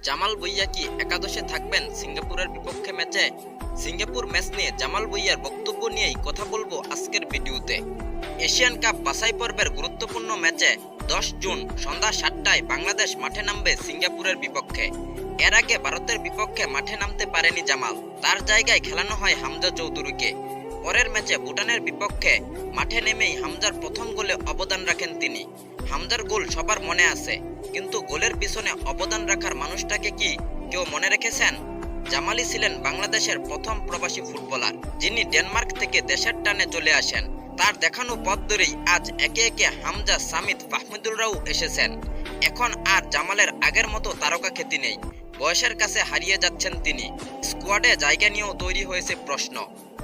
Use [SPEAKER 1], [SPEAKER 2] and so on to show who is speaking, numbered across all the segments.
[SPEAKER 1] জামাল ভুঁইয়া কি একাদশে থাকবেন সিঙ্গাপুরের বিপক্ষে ম্যাচে? সিঙ্গাপুর ম্যাচ নিয়ে জামাল ভুঁইয়ার বক্তব্য নিয়েই কথা বলবো আজকের ভিডিওতে। এশিয়ান কাপ বাছাই পর্বের গুরুত্বপূর্ণ ম্যাচে 10 জুন সন্ধ্যা 7টায় বাংলাদেশ মাঠে নামবে সিঙ্গাপুরের বিপক্ষে। এর আগে ভারতের বিপক্ষে মাঠে নামতে পারেনি জামাল, তার জায়গায় খেলানো হয় হামজা চৌধুরীকে। পরের ম্যাচে ভুটানের বিপক্ষে মাঠে নেমেই হামজার প্রথম গোলে অবদান রাখেন তিনি। হামজার গোল সবার মনে আছে, কিন্তু গোলের পিছনে অবদান রাখার মানুষটাকে কি কেউ মনে রেখেছেন? জামালই ছিলেন বাংলাদেশের প্রথম প্রবাসী ফুটবলার, যিনি ডেনমার্ক থেকে দেশের টানে চলে আসেন। তার দেখানো পথ ধরেই আজ একে একে হামজা, সামিদ, ফাহমিদুলরাও এসেছেন। এখন আর জামালের আগের মতো তারকা খ্যাতি নেই, বয়সের কাছে হারিয়ে যাচ্ছেন তিনি। স্কোয়াডে জায়গা নিয়েও তৈরি হয়েছে প্রশ্ন।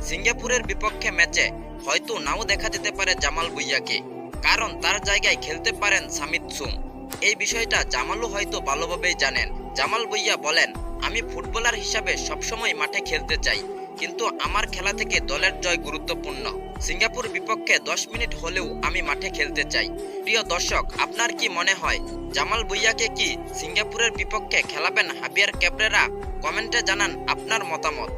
[SPEAKER 1] সিঙ্গাপুরের বিপক্ষে ম্যাচে হয়তো নাও দেখা যেতে পারে জামাল ভুঁইয়াকে, কারণ তার জায়গায় খেলতে পারেন সামিদ সুম। এই বিষয়টা জামালও হয়তো ভালোভাবেই জানেন। জামাল ভুঁইয়া বলেন, আমি ফুটবলার হিসাবে সবসময় মাঠে খেলতে চাই, কিন্তু আমার খেলা থেকে দলের জয় গুরুত্বপূর্ণ। সিঙ্গাপুর বিপক্ষে 10 মিনিট হলেও আমি মাঠে খেলতে চাই। প্রিয় দর্শক, আপনার কি মনে হয় জামাল ভুঁইয়াকে কি সিঙ্গাপুরের বিপক্ষে খেলাবেন হাবিয়ার ক্যাবরেরা? কমেন্টে জানান আপনার মতামত।